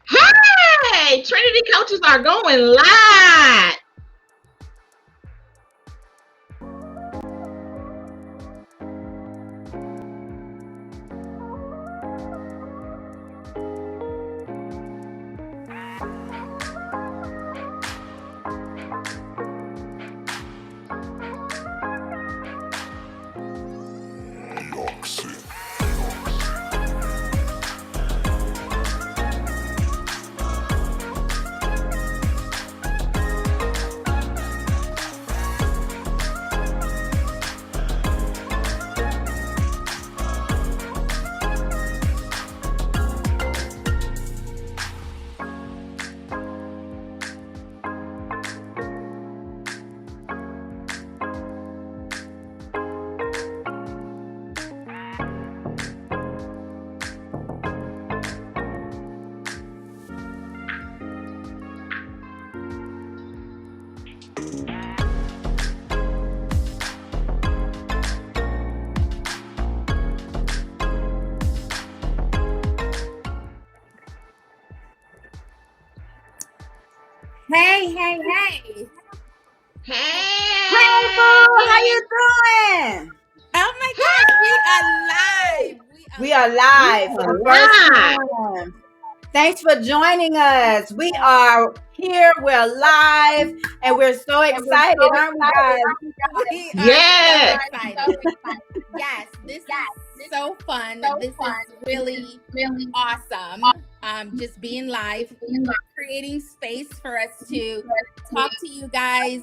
Hey, Trinity coaches are going live. Hey, hey, hey. Hey, Hey, boo, how you doing? Oh my gosh, we hey, are live. We are We are we live for are the first live. time. Thanks for joining us. We are here, we're live, and we're so excited, aren't we, guys? we are so Yes. excited. Yes, this is so fun. This is really awesome. Just being live, creating space for us to talk to you guys,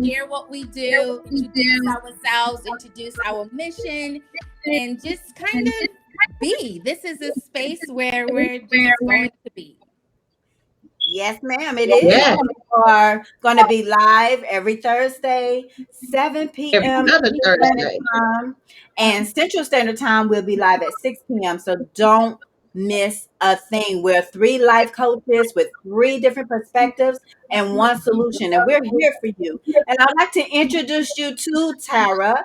share what we do, introduce ourselves, introduce our mission, and just kind of be. This is a space where we're just going to be. Yes, ma'am, it is. Yes. We are going to be live every Thursday, 7 Every p.m. other Eastern Standard Thursday. Time, and Central Standard Time will be live at 6 p.m. So don't miss a thing. We're three life coaches with three different perspectives and one solution, and we're here for you. And I'd like to introduce you to Tara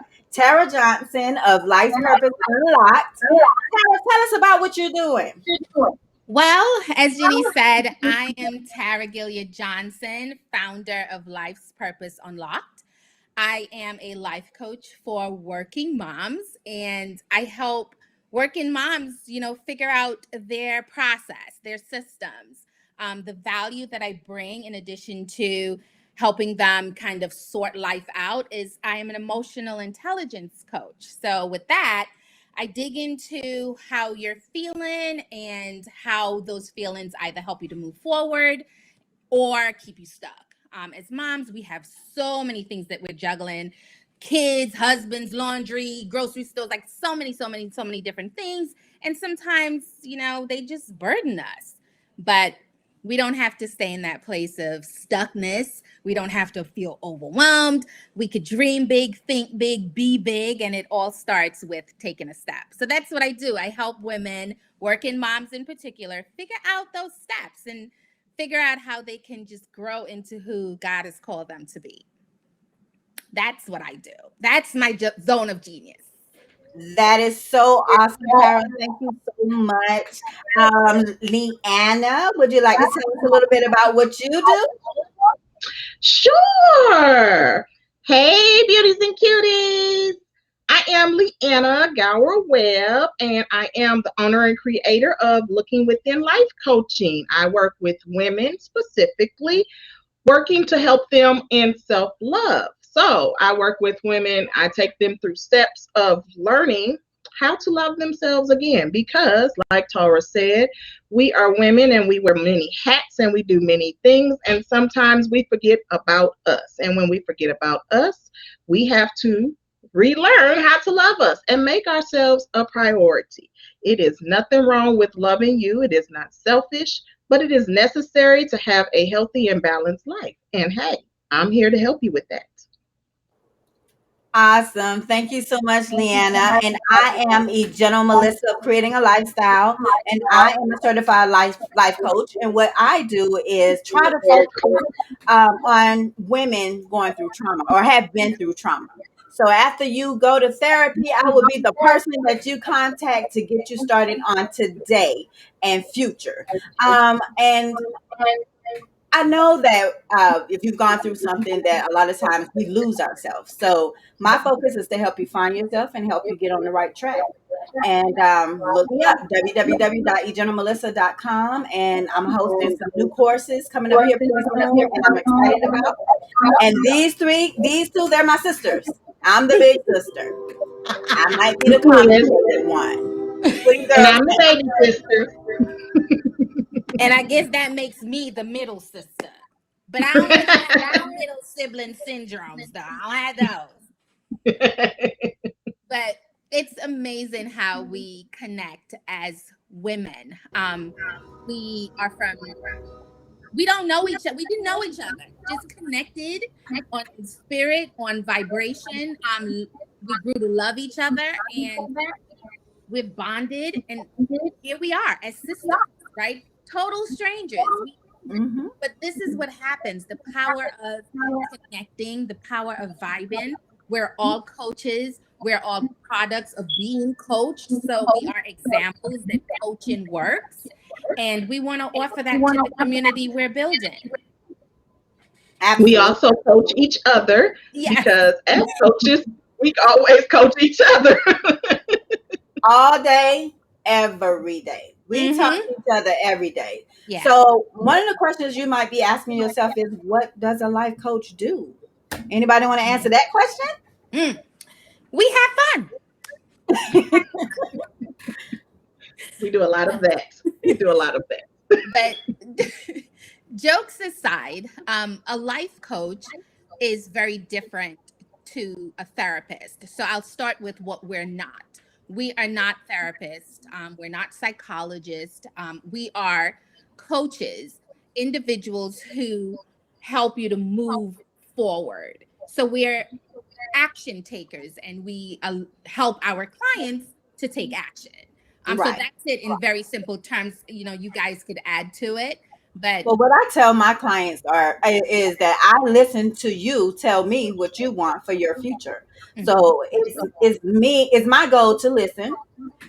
Johnson of Life's Purpose Unlocked. Tara, tell us about what you're doing. Well, as Jenny said, I am Tara Gilead Johnson, founder of Life's Purpose Unlocked. I am a life coach for working moms, and I help working moms, figure out their process, their systems, the value that I bring in addition to helping them kind of sort life out is I am an emotional intelligence coach. So with that, I dig into how you're feeling and how those feelings either help you to move forward or keep you stuck. As moms, we have so many things that we're juggling: kids, husbands, laundry, grocery stores, like so many different things. And sometimes, they just burden us. But we don't have to stay in that place of stuckness. We don't have to feel overwhelmed. We could dream big, think big, be big, and it all starts with taking a step. So that's what I do. I help women, working moms in particular, figure out those steps and figure out how they can just grow into who God has called them to be. That's what I do. That's my zone of genius. That is so awesome, Tara. Thank you so much. Leanna, would you like to tell us a little bit about what you do? Sure. Hey, beauties and cuties. I am Leanna Gower Webb, and I am the owner and creator of Looking Within Life Coaching. I work with women specifically, working to help them in self love. So I work with women, I take them through steps of learning how to love themselves again because, like Tara said, we are women and we wear many hats and we do many things, and sometimes we forget about us. And when we forget about us, we have to relearn how to love us and make ourselves a priority. It is nothing wrong with loving you, it is not selfish, but it is necessary to have a healthy and balanced life. And hey, I'm here to help you with that. Awesome. Thank you so much, Leanna. And I am a General Melissa of Creating a Lifestyle, and I am a certified life coach. And what I do is try to focus on women going through trauma or have been through trauma. So after you go to therapy, I will be the person that you contact to get you started on today and future. And I know that if you've gone through something, that a lot of times we lose ourselves. So my focus is to help you find yourself and help you get on the right track. And look me up, www.egeneralmelissa.com. And I'm hosting some new courses coming up here pretty soon, and I'm excited about. And these two, they're my sisters. I'm the big sister. I might be the Yes. complicated one. What do you And girls I'm the think? baby sister. And I guess that makes me the middle sister. But I don't have middle sibling syndromes, though. I don't have those. But it's amazing how we connect as women. We are from, we don't know each other. We didn't know each other. Just connected on spirit, on vibration. We grew to love each other, and we're bonded, and here we are as sisters, right? Total strangers. Mm-hmm. But this is what happens, the power of connecting, the power of vibing. We're all coaches, we're all products of being coached. So we are examples that coaching works. And we want to offer that to the community we're building. We Absolutely. also coach each other Yes. because as coaches, we always coach each other. All day, every day. We talk Mm-hmm. to each other every day. Yeah. So one of the questions you might be asking yourself is, what does a life coach do? Anybody want to answer that question? Mm. We have fun. We do a lot of that. We do a lot of that. But jokes aside, a life coach is very different to a therapist. So I'll start with what we're not. We are not therapists. We're not psychologists. We are coaches, individuals who help you to move forward. So we're action takers, and we help our clients to take action. So Right. that's it in very simple terms. You guys could add to it, but Well, what I tell my clients is that I listen to you tell me what you want for your future. mhm, So it's my goal to listen.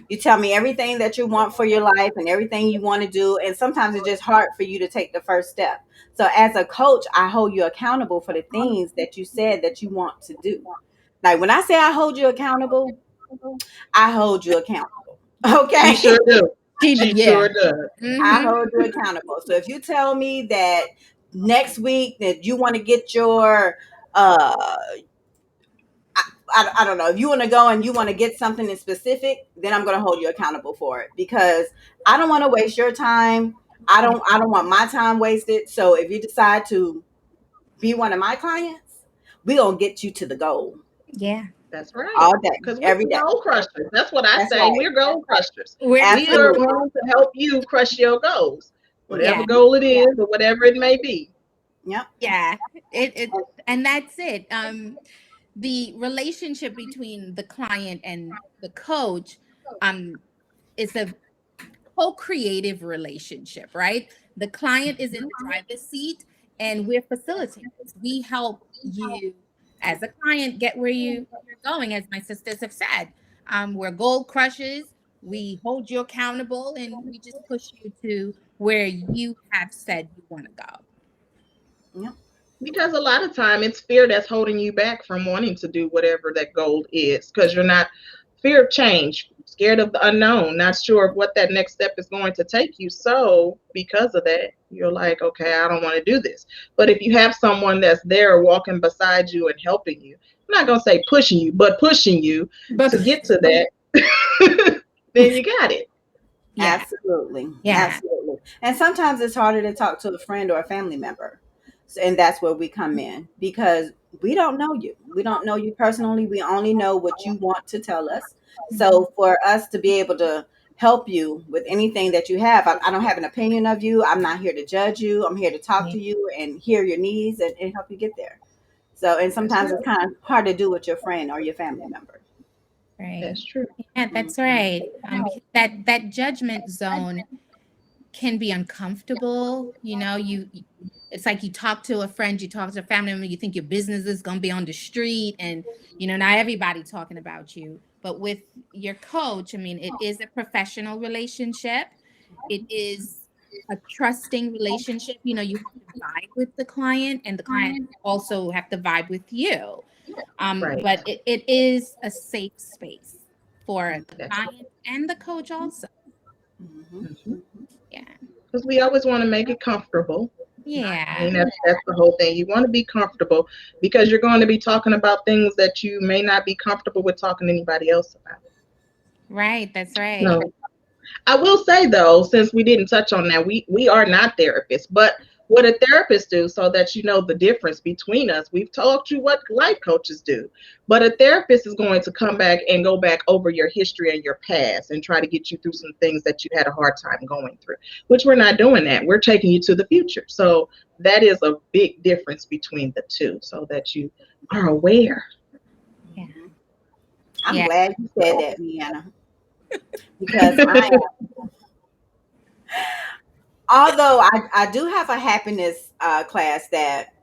You tell me everything that you want for your life and everything you want to do. And sometimes it's just hard for you to take the first step. So as a coach, I hold you accountable for the things that you said that you want to do. Like when I say I hold you accountable, I hold you accountable. She Okay. sure do. She yeah, sure does. I hmm hold you accountable. So if you tell me that next week that you want to get your I don't know, if you want to go and you want to get something in specific, then I'm going to hold you accountable for it, because I don't want to waste your time. I don't want my time wasted. So if you decide to be one of my clients, we going to get you to the goal yeah, That's right. all day, Because we're every the day. goal crushers. That's what I That's say. right. We're goal crushers. we're the We coach. are Absolutely. willing to help you crush your goals, whatever Yeah, goal it is or whatever it may be. Yep. yeah. It and that's it. The relationship between the client and the coach, um, is a co-creative relationship, right? The client is in the driver's seat, and we're facilitators. We help you as a client get where you're going, as my sisters have said. We're goal crushers. We hold you accountable, and we just push you to where you have said you want to go. Yep. Because a lot of time it's fear that's holding you back from wanting to do whatever that goal is. Because you're not fear of change, scared of the unknown, not sure of what that next step is going to take you. So because of that, you're like, okay, I don't want to do this. But if you have someone that's there walking beside you and helping you, I'm not gonna say pushing you, but pushing you But to get to that, then you got it. yeah, Absolutely. yeah, Absolutely. And sometimes it's harder to talk to a friend or a family member. So, and that's where we come in, because we don't know you. We don't know you personally. We only know what you want to tell us. mhm, So for us to be able to help you with anything that you have, I don't have an opinion of you. I'm not here to judge you. I'm here to talk yeah, to you and hear your needs and help you get there. So, and That's sometimes right. it's kind of hard to do with your friend or your family member. right. That's true. Yeah, that's Mhm. right. That judgment zone can be uncomfortable. it's like you talk to a friend, you talk to a family member, you think your business is going to be on the street, and not everybody talking about you. But with your coach, I mean, it is a professional relationship. It is a trusting relationship. You have to vibe with the client, and the client also have to vibe with you. Right. But it is a safe space for the Mhm. That's client and the coach also. Mhm. right. Yeah. Because we always want to make it comfortable. I Yeah. mean, that's the whole thing. You want to be comfortable because you're going to be talking about things that you may not be comfortable with talking to anybody else about. Right. That's right. No. I will say though, since we didn't touch on that, we are not therapists, but what a therapist do so that you know the difference between us. We've told you what life coaches do, but a therapist is going to come back and go back over your history and your past and try to get you through some things that you had a hard time going through. Which we're not doing that. We're taking you to the future. So that is a big difference between the two, so that you are aware. Yeah. Mhm. I'm Yeah. glad you said that, Deanna, because although I do have a happiness class that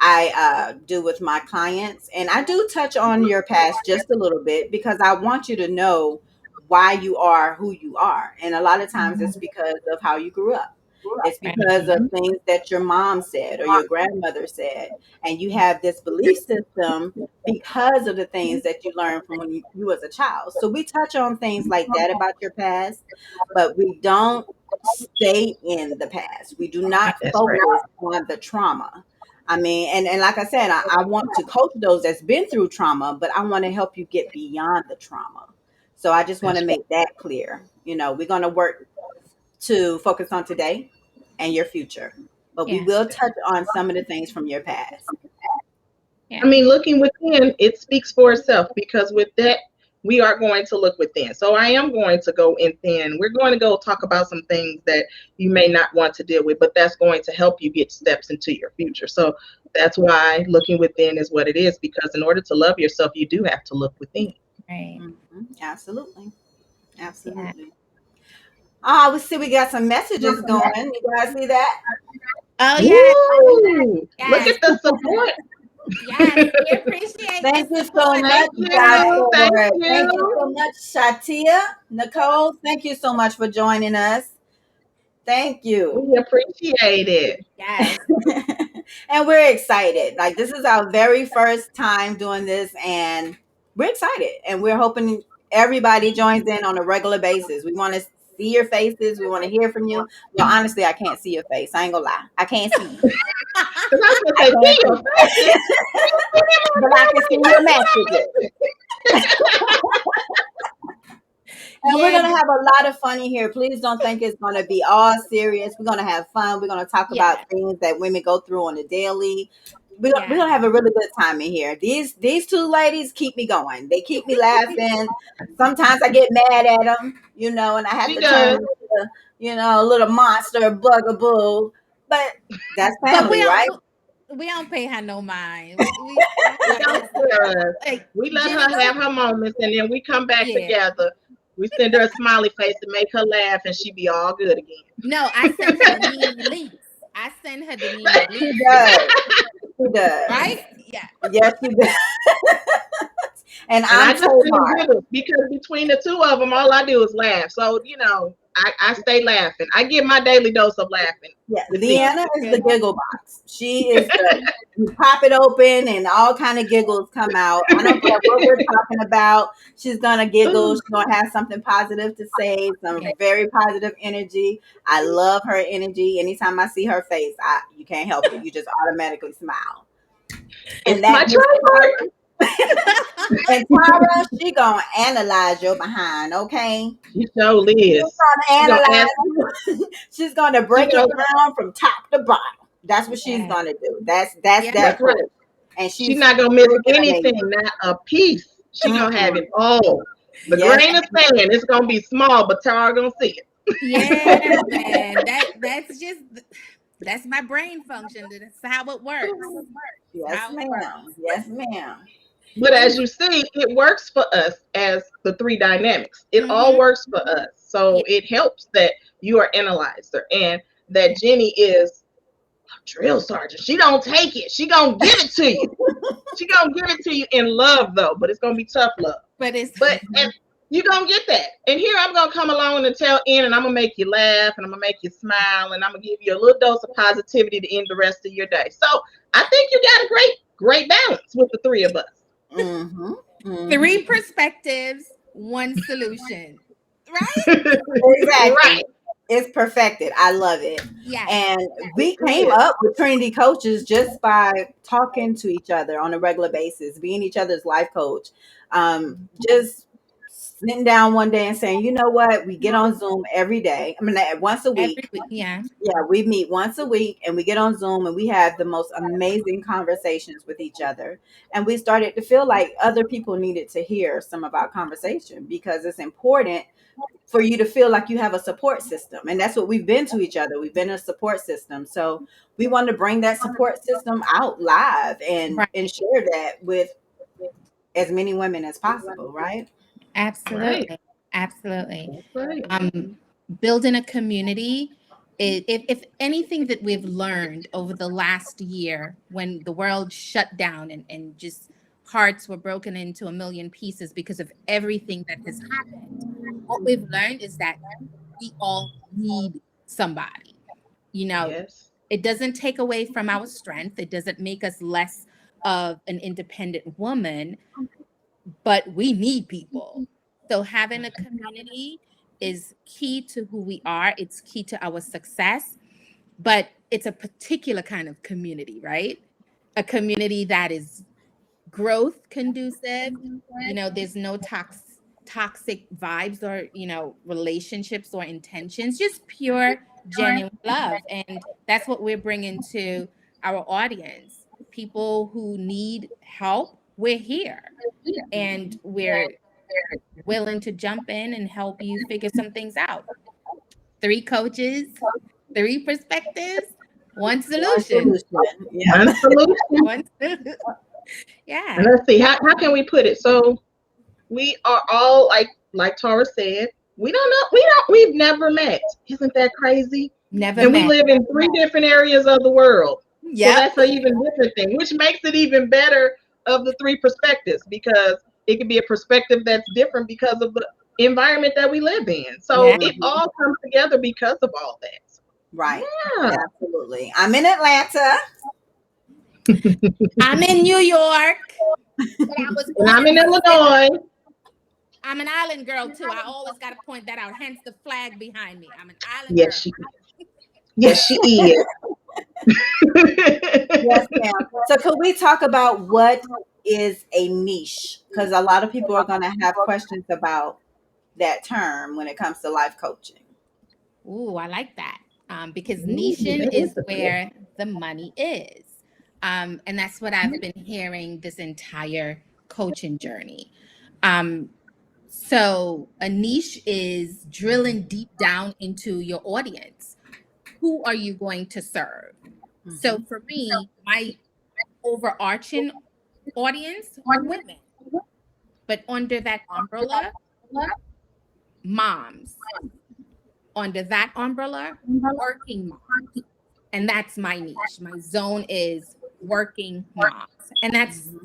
I do with my clients, and I do touch on your past just a little bit because I want you to know why you are who you are. And a lot of times it's because of how you grew up. It's Right. because of things that your mom said or your grandmother said. And you have this belief system because of the things that you learned from when you was a child. So we touch on things like that about your past, but we don't stay in the past. We do not That's right. focus on the trauma. I mean, and like I said, I want to coach those that's been through trauma, but I want to help you get beyond the trauma. So I just want to That's right. make that clear. We're going to work to focus on today and your future, but we Yeah. will touch on some of the things from your past. I Yeah. mean, looking within, it speaks for itself because with that, we are going to look within. So I am going to go within. We're going to go talk about some things that you may not want to deal with, but that's going to help you get steps into your future. So that's why looking within is what it is, because in order to love yourself, you do have to look within. Right. Absolutely. Yeah. Absolutely. We see we got some messages going. You guys see that? Oh yes. Woo! Look Yes. at the support. Yes. We appreciate the Thank you so support. much, Thank you guys, Yes. you. Thank for thank you you. so much, Shatia, Nicole. Thank you so much for joining us. Thank you. We appreciate it. Yes. And we're excited. Like this is our very first time doing this, and we're excited. And we're hoping everybody joins in on a regular basis. We want to see your faces. We want to hear from you. Well, honestly, I can't see your face. I ain't gonna lie. I can't see you. Because I was going to I say, can't see see your you. faces. See them on But I can see your messages. camera. And we're Yeah. gonna have a lot of fun in here. Please don't think it's gonna be all serious. We're gonna have fun. We're gonna talk Yeah. about things that women go through on a daily. We're Yeah. gonna have a really good time in here. These two ladies keep me going. They keep me laughing. Sometimes I get mad at them, and I have She to turn does. into, a little monster, bugaboo. But that's But family, right? we don't pay her no mind. We It like don't listen. scare us. Like We let Jenny, her have don't. her moments and then we come back Yeah. together. We send her a smiley face to make her laugh and she be all good again. No, I send her the Nene Leaks. I send her the Nene She Leaks. does. She does. Right? Yeah. Yes, she does. And And I I'm just feel Tamar. good because between the two of them, all I do is laugh. So, I stay laughing. I get my daily dose of laughing Yeah, with them. Leanna is the Good. giggle box. She is the you pop it open and all kind of giggles come out. I don't care what we're talking about. She's gonna giggle. She's gonna have something positive to say, some Yeah. very positive energy. I love her energy. Anytime I see her face, you can't help it. You just automatically smile. And It's that my Miss trademark. Tara, and Tara, she gonna analyze your behind, okay? She sure She's is. gonna She gonna ask. analyze you. She's gonna She break it gonna. down from top to bottom. That's what she's Yeah. gonna do. That's Yeah. that That's right. coach, and She's she's not gonna miss freaking anything, amazing. not a piece. She gonna have Mm-mm. it all. The Yes, grain of sand, it's gonna be small, but Tara gonna see it. Yeah, man. That's my brain function. That's how it works. That's yes, how it works. ma'am. Yes, ma'am. But And as you see, it works for us as the three dynamics. It all mm-hmm. works for us. Yeah. So it helps that you are analyzer and that Yeah. Jenny is Drill sergeant. She don't take it. She gonna give it to you. She gonna give it to you in love though, but it's gonna be tough love. But it's But and you gonna get that. And here I'm gonna come along and tell N, and I'm gonna make you laugh, and I'm gonna make you smile, and I'm gonna give you a little dose of positivity to end the rest of your day. So I think you got a great balance with the three of us. Mm-hmm. Mm-hmm. three perspectives, one solution. Right? Exactly. Right. It's perfected. I love it. Yes. And It we came is. up with Trinity coaches just by talking to each other on a regular basis, being each other's life coach. Just sitting down one day and saying, you know what, we get on Zoom every day. I mean, once a Every week. week. Yeah. Yeah, we meet once a week and we get on Zoom and we have the most amazing conversations with each other. And we started to feel like other people needed to hear some of our conversation because it's important for you to feel like you have a support system. And that's what we've been to each other. We've been a support system. So we want to bring that support system out live and Right. share that with as many women as possible, right? Right. Absolutely. Absolutely. That's right. um, Building a community. If anything that we've learned over the last year when the world shut down and just hearts were broken into a million pieces because of everything that has happened, what we've learned is that we all need somebody. You know, Yes. it doesn't take away from our strength, it doesn't make us less of an independent woman, but we need people. So having a community is key to who we are. It's key to our success, but it's a particular kind of community, right? A community that is growth conducive. You know, there's no toxic vibes or, relationships or intentions, just pure, genuine love. And that's what we're bringing to our audience. People who need help, we're here and we're willing to jump in and help you figure some things out. Three coaches, three perspectives, one One solution. solution. One Yep. solution. One, And yeah, let's see, how can we put it? So we are all like Tara said, we've never met. Isn't that crazy? never And we met. live in three different areas of the world. So Yep, that's an even different thing, which makes it even better of the three perspectives because it can be a perspective that's different because of the environment that we live in. So yeah. it Mhm. all comes together because of all that. Right. Yeah. Absolutely. I'm in Atlanta. I'm in New York, but I was And born I'm in in Mississippi. Illinois. I'm an island girl too. I always got to point that out. Hence the flag behind me. I'm an island Yes, girl. she yes, she is. Yes, ma'am. So could we talk about what is a niche? Because a lot of people are going to have questions about that term when it comes to life coaching. Ooh, I like that. Because Ooh, niching that is is a good. where the money is. And that's what I've been hearing this entire coaching journey. Um, so a niche is drilling deep down into your audience. Who are you going to serve? So Hmm. for me, my overarching audience are women, but under that umbrella, moms. Under that umbrella, working moms. And that's my niche. My zone is working moms. And that's, Hmm.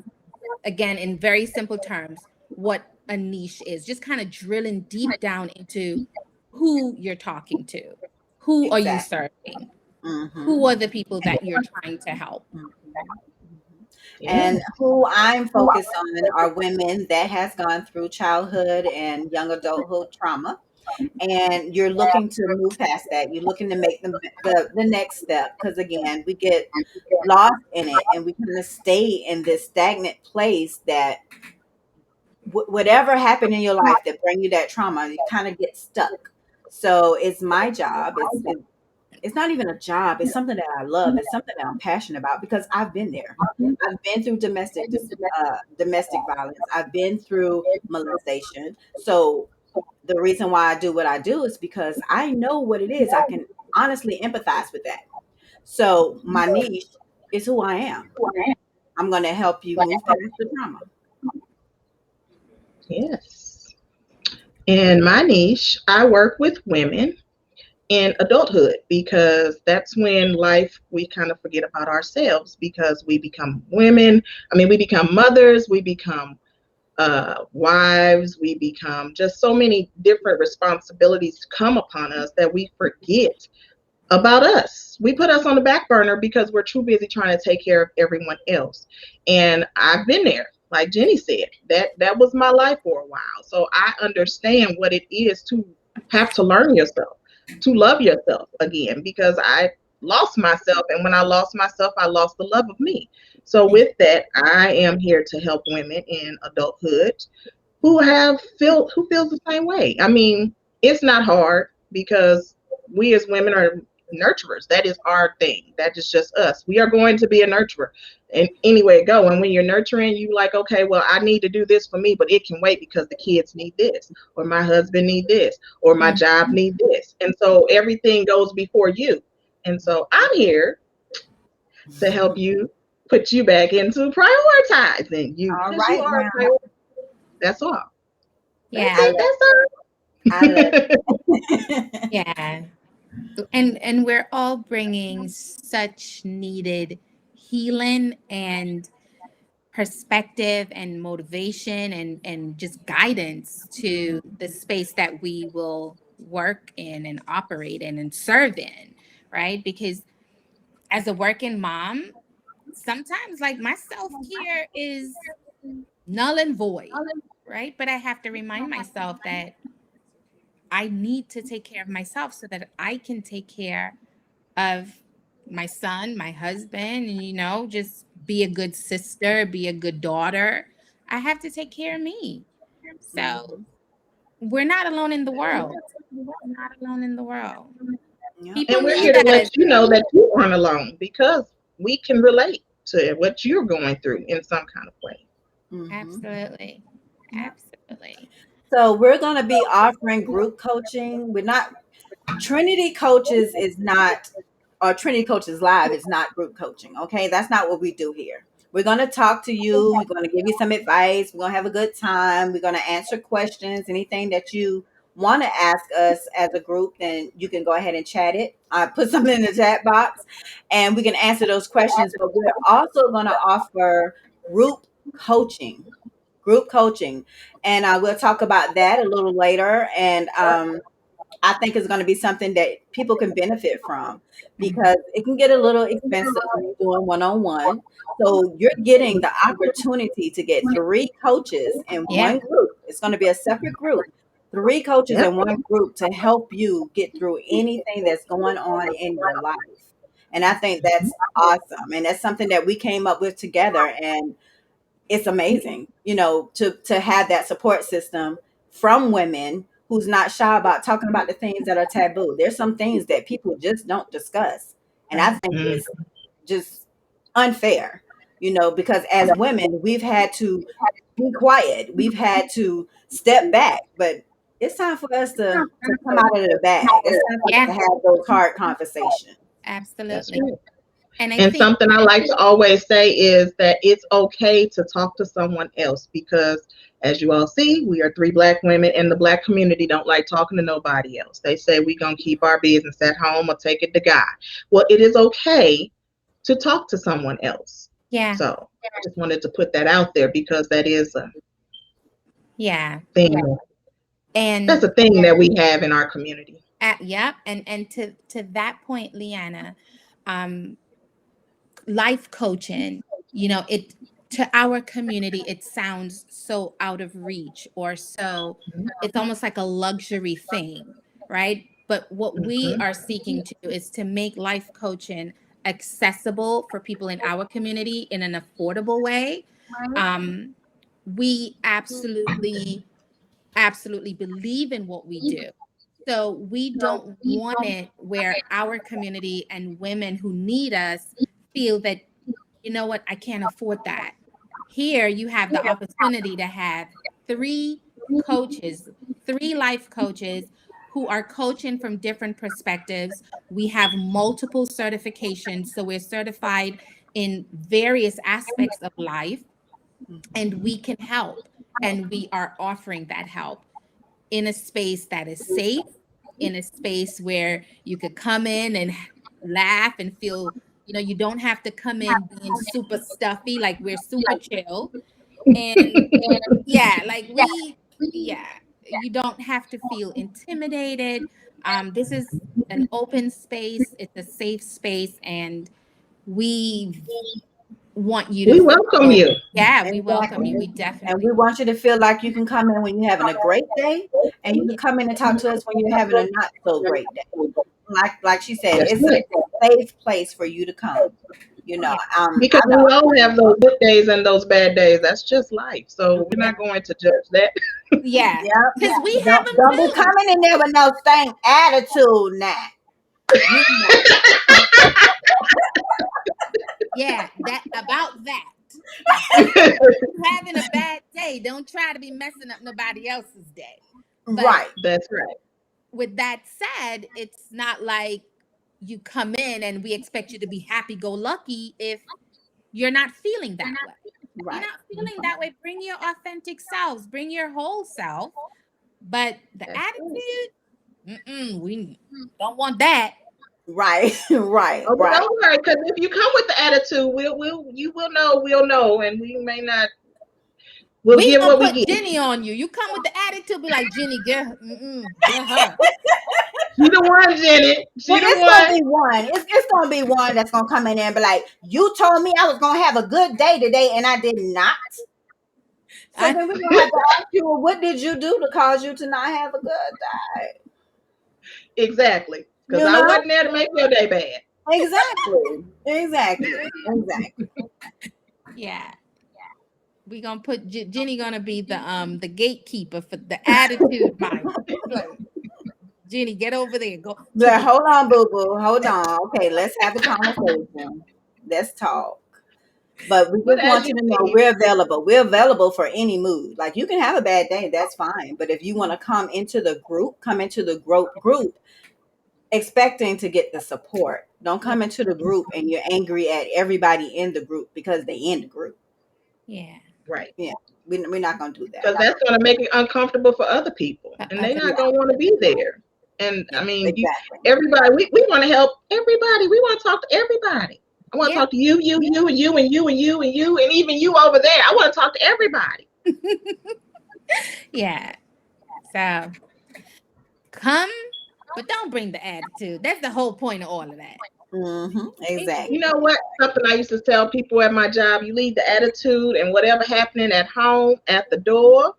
again, in very simple terms, what a niche is. Just kind of drilling deep down into who you're talking to. Who are you Exactly. serving? Hmm. Who are the people that you're trying to help? Hmm. Yeah. And who I'm focused on are women that has gone through childhood and young adulthood trauma, and you're looking to move past that. You're looking to make the next step because again, we get lost in it and we kind of stay in this stagnant place that whatever happened in your life that bring you that trauma, you kind of get stuck. So it's my job. It's not even a job. It's something that I love. It's something that I'm passionate about because I've been there. I've been through domestic violence. I've been through molestation. So the reason why I do what I do is because I know what it is. I can honestly empathize with that. So my niche is who I am. I'm going to help you move past the trauma. Yes. In my niche, I work with women in adulthood, because that's when life, we kind of forget about ourselves because we become women. I mean, we become mothers, we become wives, we become just so many different responsibilities come upon us that we forget about us. We put us on the back burner because we're too busy trying to take care of everyone else. And I've been there. Like Jenny said, that was my life for a while. So I understand what it is to have to learn yourself, to love yourself again, because I lost myself, and when I lost myself, I lost the love of me. So with that, I am here to help women in adulthood who feels the same way. I mean, it's not hard because we as women are nurturers. That is our thing. That is just us. We are going to be a nurturer in any way it go. And when you're nurturing, you like, okay, well, I need to do this for me, but it can wait because the kids need this, or my husband need this, or my job Mhm. need this. And so everything goes before you. And so I'm here to help you put you back into prioritizing you All because you right are a now. priority. That's all. That's Yeah, I it. love I love That's all. it. yeah. And we're all bringing such needed healing and perspective and motivation and just guidance to the space that we will work in and operate in and serve in, right? Because as a working mom, sometimes like my self-care is null and void, right? But I have to remind myself that I need to take care of myself so that I can take care of my son, my husband, and just be a good sister, be a good daughter. I have to take care of me. So Mhm. we're not alone in the world. We're not alone in the world. Yep. People And we're I, need here to let us. you know that you aren't alone because we can relate to what you're going through in some kind of way. mhm. Absolutely. Absolutely. So we're going to be offering group coaching. We're not Trinity Coaches is not, or Trinity Coaches Live is not group coaching. Okay. That's not what we do here. We're going to talk to you. We're going to give you some advice. We're going to have a good time. We're going to answer questions. Anything that you want to ask us as a group, then you can go ahead and chat it. I put something in the chat box and we can answer those questions. But we're also going to offer group coaching, group coaching. And we'll talk about that a little later. And I think it's going to be something that people can benefit from because it can get a little expensive when you're doing one on one. So you're getting the opportunity to get three coaches in Yeah. one group. It's going to be a separate group, three coaches Yep. in one group to help you get through anything that's going on in your life. And I think that's awesome. And that's something that we came up with together. And it's amazing, to have that support system from women who's not shy about talking about the things that are taboo. There's some things that people just don't discuss. And I Right. think Mm. it's just unfair, because as women, we've had to be quiet. We've had to step back, but it's time for us to come out of the bag. It's time for us Yeah. to have those hard conversations. That's Absolutely. right. And I And think, something I like to always say is that it's okay to talk to someone else because, as you all see, we are three black women, and the black community don't like talking to nobody else. They say we're going to keep our business at home or take it to God. Well, it is okay to talk to someone else. yeah, So I just wanted to put that out there because that is a yeah. thing. That's And a thing that we have in our community. yeah, and to that point, Leanna, um, life coaching, it to our community, it sounds so out of reach or so it's almost like a luxury thing, right? But what we Mhm. are seeking to do is to make life coaching accessible for people in our community in an affordable way. Um, we absolutely believe in what we do. So we don't want it where our community and women who need us feel that, you know what, I can't afford that. Here you have the opportunity to have three coaches, three life coaches who are coaching from different perspectives. We have multiple certifications. So we're certified in various aspects of life and we can help. And we are offering that help in a space that is safe, in a space where you could come in and laugh and feel, you don't have to come in being super stuffy, like we're super chill. And yeah, like yeah, you don't have to feel intimidated. This is an open space, it's a safe space, and we want you to We welcome feel, you. yeah, we welcome you. Exactly. We And we definitely, want you to feel like you can come in when you're having a great day, and you can come in and talk to us when you're having a not so great day. Like she said, That's it's a right. safe place for you to come. You know, yeah, Because I we know. all have those good days and those bad days. That's just life. So we're yeah, not going to judge that. yeah, Yeah. because we have Don't be them too. coming in there with no stank attitude now. You know. Yeah, that about that. About you having a bad day. Don't try to be messing up nobody else's day. But Right. That's right. with that said, it's not like you come in and we expect you to be happy go lucky if you're not feeling that way. If you're Right. not feeling that way, bring your authentic selves, bring your whole self. But the That's right. attitude, we don't want that. Right. Right. Oh, but Right. don't worry, because if you come with the attitude, you will know, we'll know, and we may not. We'll We get gonna what we put get. Jenny on you. You come with the attitude, be like Jenny, get her. She the one, Jenny. Well, She the it's gonna one. be one. It's gonna be one that's gonna come in there and be like, "You told me I was gonna have a good day today, and I did not." So I, then we're gonna have to ask you, well, what did you do to cause you to not have a good day? Exactly. Because You I know? wasn't there to make your day bad. Exactly. Exactly. Exactly. yeah. We gonna put Jenny gonna be the gatekeeper for the attitude minder. Like, Jenny, get over there. Go to But the hold on, boo boo. Hold on. Okay, let's have a conversation. Let's talk. But we But just as want you you to know see, we're available. We're available for any mood. Like you can have a bad day, that's fine. But if you want to come into the group, come into the group expecting to get the support. Don't yeah, come into the group and you're angry at everybody in the group because they in the group. yeah. right. Yeah, we're not gonna do that. Because that's going to make it uncomfortable for other people, For and they're other not Yeah, going to want to be there. And yeah, I mean, exactly. everybody, we want to help everybody. We want to talk to everybody. I want to yeah, talk to you, and you, and you, and you, and you, and even you over there. I want to talk to everybody. yeah. So come, but don't bring the attitude. That's the whole point of all of that. You Exactly. know what? Something I used to tell people at my job: you leave the attitude and whatever happening at home at the door.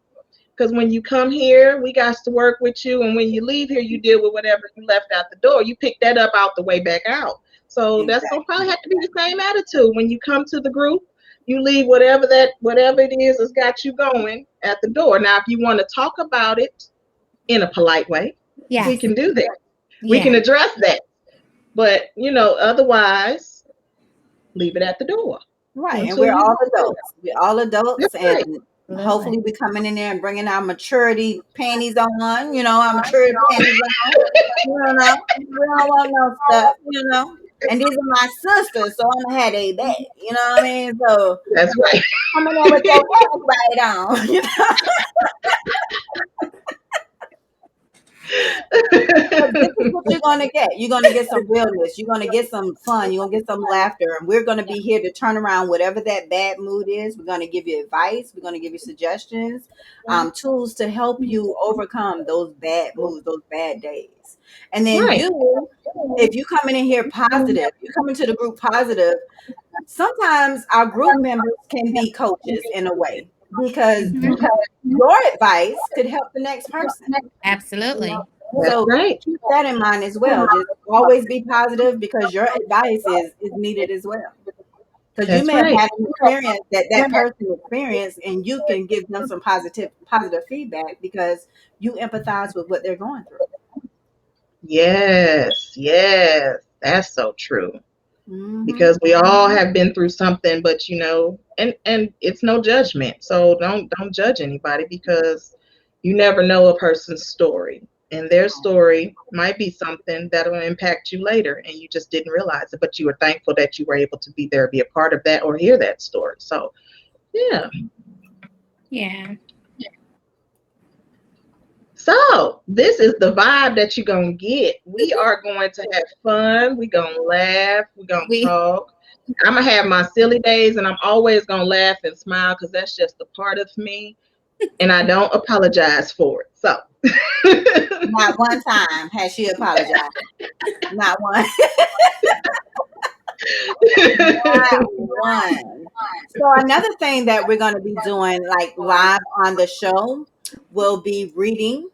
Because when you come here, we got to work with you, and when you leave here, you deal with whatever you left out the door. You pick that up out the way back out. So that's gonna Exactly. probably have to be the same attitude when you come to the group. You leave whatever it is that's got you going at the door. Now, if you want to talk about it in a polite way, we Yes. can do that. We Yeah. can address that. But otherwise, leave it at the door Right. And until we're you. all adults. We're all That's adults. right. And Absolutely. hopefully we're coming in there and bringing our maturity panties on, our maturity panties on. We don't want no stuff, And these are my sisters, so I'm gonna have a back. You know what I mean? So That's right. come in there with your ass right on. But this is what you're gonna get. You're gonna get some realness. You're gonna get some fun. You're gonna get some laughter, and we're gonna be here to turn around whatever that bad mood is. We're gonna give you advice. We're gonna give you suggestions, tools to help you overcome those bad moods, those bad days. And then Right. you, if you coming in here positive, you come into the group positive. Sometimes our group members can be coaches in a way because Mhm. your advice could help the next person. Absolutely. That's So right. keep that in mind as well. Just always be positive because your advice is needed as well. Because you That's may have right. had an experience that person experienced, and you can give them some positive feedback because you empathize with what they're going through. Yes, yes, that's so true. Hmm. Because we all have been through something, but and it's no judgment. So don't judge anybody because you never know a person's story. And their story might be something that will impact you later and you just didn't realize it, but you were thankful that you were able to be there, be a part of that or hear that story. So yeah. Yeah. So this is the vibe that you're gonna get. We are going to have fun. We're gonna laugh. We're gonna We talk. I'm gonna have my silly days, and I'm always gonna laugh and smile because that's just a part of me, and I don't apologize for it. So Not one time has she apologized. Not one. Not one. So another thing that we're going to be doing, like live on the show, will be reading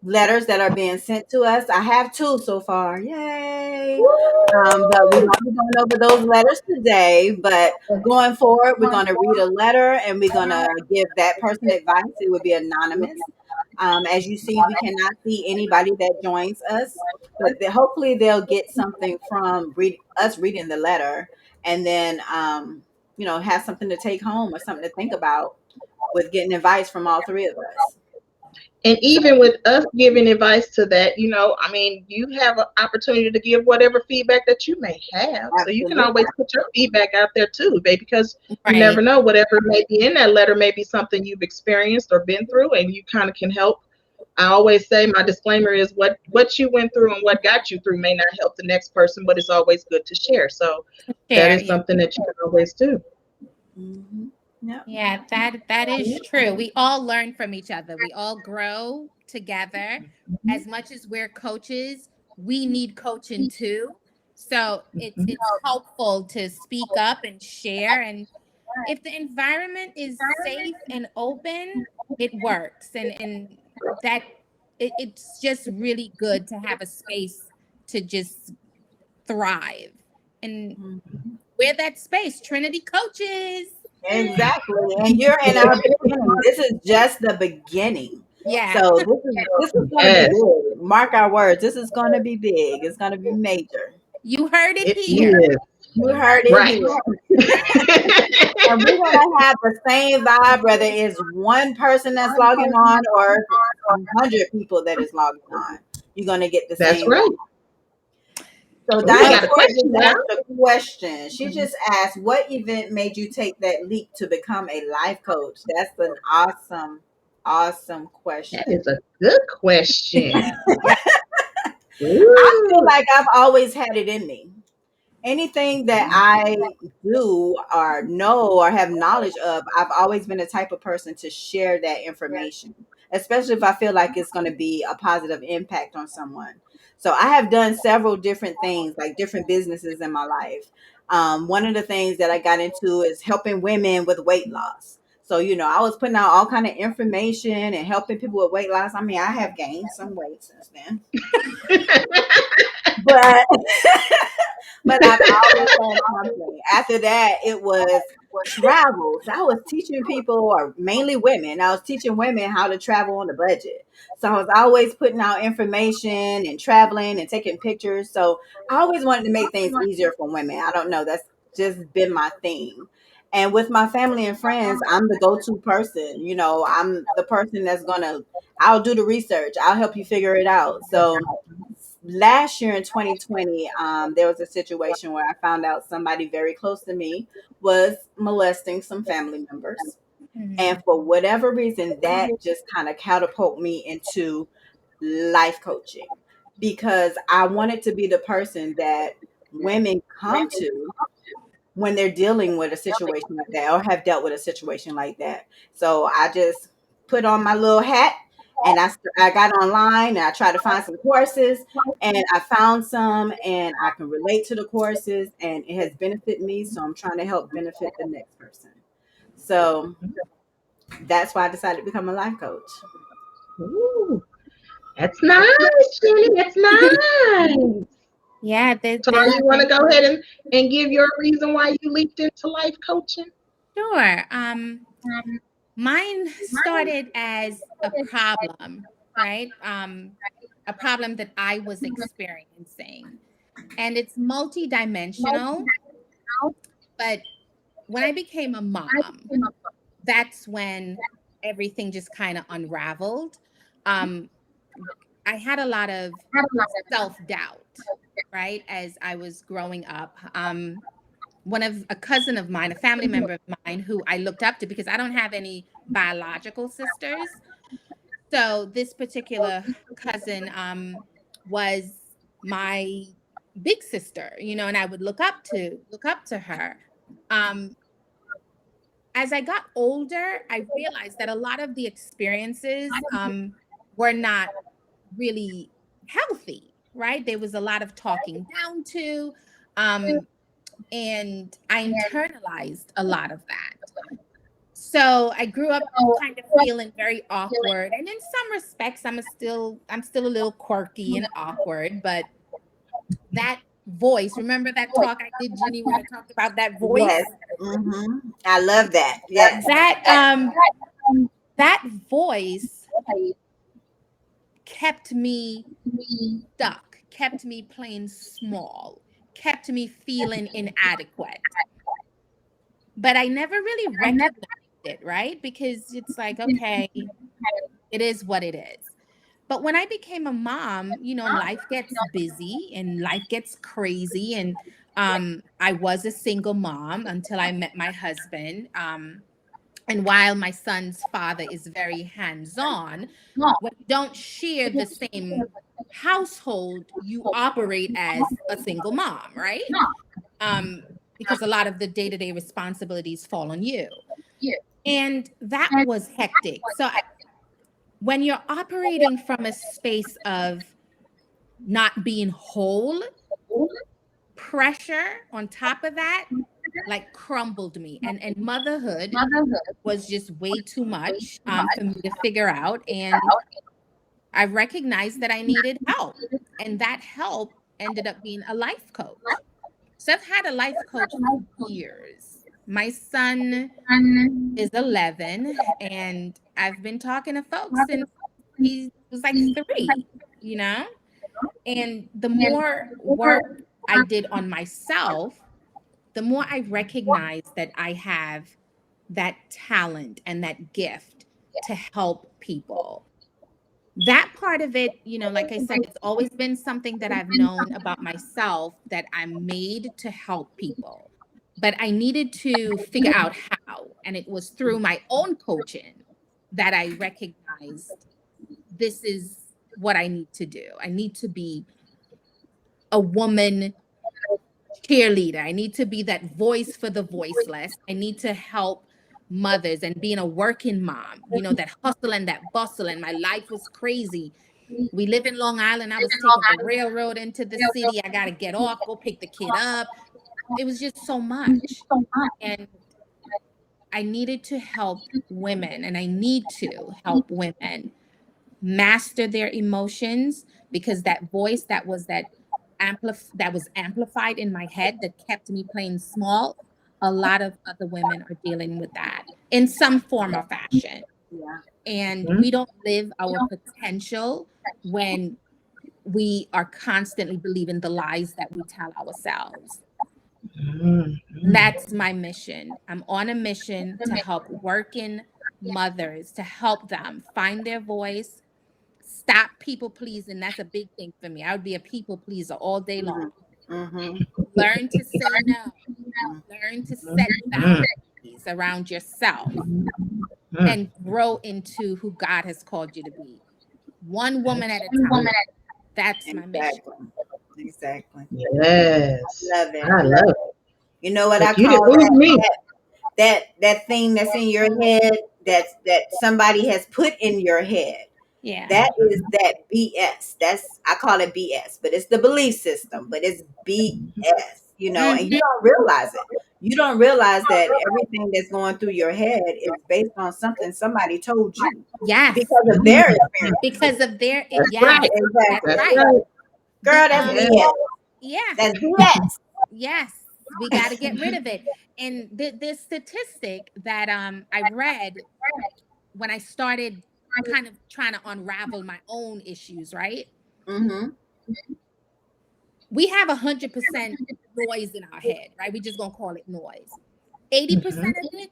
letters that are being sent to us. I have two so far. Yay. But we won't be going over those letters today. But going forward, we're going to read a letter and we're going to give that person advice. It would be anonymous. As you see, we cannot see anybody that joins us, but hopefully they'll get something from us reading the letter, and then have something to take home or something to think about with getting advice from all three of us. And even with us giving advice to that, I mean, you have an opportunity to give whatever feedback that you may have. So you can Absolutely. always put your feedback out there too, baby, because you right. never know, whatever may be in that letter may be something you've experienced or been through, and you kind of can help. I always say my disclaimer is what you went through and what got you through may not help the next person, but it's always good to share. So that Share. is Yeah. something that you can always do. Hmm. Yep. Yeah, that is true. We all learn from each other. We all grow together. As much as we're coaches, we need coaching too. So it's helpful to speak up and share. And if the environment is safe and open, it works. And that it's just really good to have a space to just thrive. And Mhm. we're that space, Trinity coaches. Exactly. And you're in our beginning. This is just the beginning. Yeah. So this is going to be Yes, big. Mark our words. This is going to be big. It's going to be major. You heard it it here. is. You heard it Right. here. And we're gonna have the same vibe, whether it's one person that's logging on or if it's 100 people that is logging on. You're gonna get the That's same right. vibe. So Oh, we Oh, got a Diane question just now. asked a question. She just asked, "What event made you take that leap to become a life coach?" That's an awesome, awesome That question. is a good question. yeah. I feel Ooh. like I've always had it in me. Anything that I do or know or have knowledge of, I've always been the type of person to share that information, especially if I feel like it's going to be a positive impact on someone. So I have done several different things, like different businesses in my life. One of the things that I got into is helping women with weight loss. So I was putting out all kind of information and helping people with weight loss. I mean, I have gained some weight since then, but but I've always had something. After that, it was travel. So I was teaching people, or mainly women, I was teaching women how to travel on a budget. So I was always putting out information and traveling and taking pictures. So I always wanted to make things easier for women. I don't know. That's just been my thing. And with my family and friends, I'm the go to person. I'm the person that's going to, I'll do the research, I'll help you figure it out. So last year in 2020, there was a situation where I found out somebody very close to me was molesting some family members. And Mhm. for whatever reason, that just kind of catapulted me into life coaching because I wanted to be the person that women come to when they're dealing with a situation like that or have dealt with a situation like that. So I just put on my little hat and I got online and I tried to find some courses and I found some and I can relate to the courses and it has benefited me. So I'm trying to help benefit the next person. So that's why I decided to become a life coach. Ooh, that's nice, Jenny. That's nice. Yeah, So, there's you want to go ahead and give your reason why you leaped into life coaching? sure. Mine started as a problem, right? A problem that I was experiencing. And it's multidimensional, but when I became a mom, that's when everything just kind of unraveled. Um, I had a lot of self-doubt, right, as I was growing up. One of a cousin of mine, a family member of mine who I looked up to because I don't have any biological sisters. So this particular cousin was my big sister, and I would look up to her. Um, as I got older, I realized that a lot of the experiences were not really healthy, right? There was a lot of talking down to, um, and I internalized a lot of that. So I grew up kind of feeling very awkward, and in some respects, I'm still a little quirky and awkward, but that voice. Remember that talk I did, Jenny, where I talked about that Yes. voice? I love that. Yes. That voice kept me stuck, kept me playing small, kept me feeling inadequate. But I never really recognized it, right? Because it's like, okay, it is what it is. But when I became a mom, life gets busy and life gets crazy. And I was a single mom until I met my husband. And while my son's father is very hands on, when you don't share the same household, you operate as a single mom, right? Um, because a lot of the day to day responsibilities fall on you. And that was hectic. So when you're operating from a space of not being whole, pressure on top of that like crumbled me. And motherhood was just way too much for me to figure out. And I recognized that I needed help. And that help ended up being a life coach. So I've had a life coach for years. My son is 11, and I've been talking to folks since he was like 3, you know? And the more work I did on myself, the more I recognize that I have that talent and that gift to help people. That part of it, like I said, it's always been something that I've known about myself, that I'm made to help people. But I needed to figure out how. And it was through my own coaching that I recognized this is what I need to do. I need to be a woman cheerleader. I need to be that voice for the voiceless. I need to help mothers, and being a working mom, that hustle and that bustle. And my life was crazy. We live in Long Island. I was taking the railroad into the city. I got to get off, go pick the kid up. It was just so much. And I needed to help women, and I need to help women master their emotions, because that voice that was amplified in my head that kept me playing small, a lot of other women are dealing with that in some form or fashion. Yeah. And we don't live our potential when we are constantly believing the lies that we tell ourselves. And that's my mission. I'm on a mission to help working mothers, to help them find their voice, stop people pleasing. That's a big thing for me. I would be a people pleaser all day long. Mm-hmm. Learn to say no. Learn to set boundaries around yourself and grow into who God has called you to be. One woman at a time. That's my mission. Exactly. Exactly. Yes, Love it. I Love love it. it. You know what I Look, you didn't call lose me. that thing that's in your head, that somebody has put in your head. Yeah. That is that BS. That's, I call it BS, but it's the belief system, but it's BS, and you Hmm. don't realize it. You don't realize that everything that's going through your head is based on something somebody told you Yes. because of their experience. Because of their, That's yes, right. that's Exactly. That's right. right. Girl, The, that's Yeah. BS. yeah, That's BS. yes, we got to get rid of it. And this statistic that I read when I started kind of trying to unravel my own issues, right? Mm-hmm. We have 100% noise in our head, right? We just gonna call it noise. 80% of it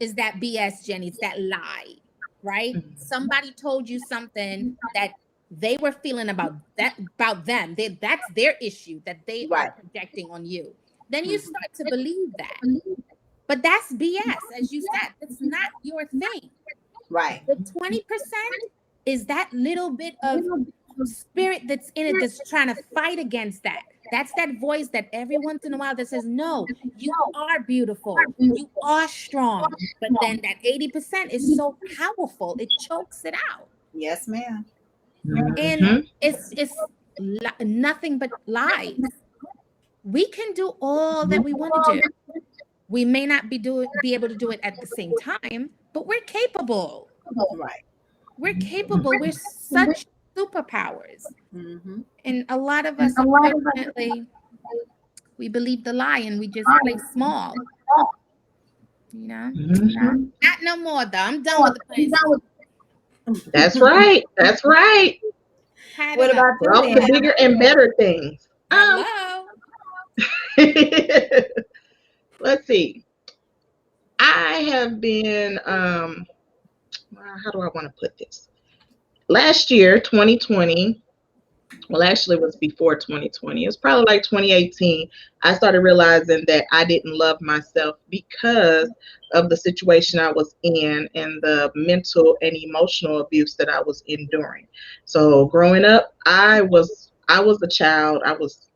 is that BS, Jenny. It's that lie, right? Somebody told you something that they were feeling about them. That's their issue that they are Right. projecting on you. Then you Mm-hmm. start to believe that. But that's BS, as you said. It's not your thing. Right. The 20%. is that little bit of spirit that's in it that's trying to fight against that. That's that voice that every once in a while that says, no, you are beautiful, you are strong. But then that 80% is so powerful, it chokes it out. Yes, ma'am. And Mhm. nothing but lies. We can do all that we want to do. We may not be able to do it at the same time, but we're capable. Right. We're capable. We're such superpowers. Mm-hmm. And a lot of us, unfortunately, we believe the lie and we just play small, you know? Mhm. Not no more, though. I'm done with the playing small. That's right. That's right. Had What enough. about We're you, off to Leanna? bigger and better things. Hello. Let's see. I have been how do I want to put this? Last year, 2020, well, actually, it was before 2020. It was probably like 2018. I started realizing that I didn't love myself because of the situation I was in and the mental and emotional abuse that I was enduring. So, growing up, I was a child.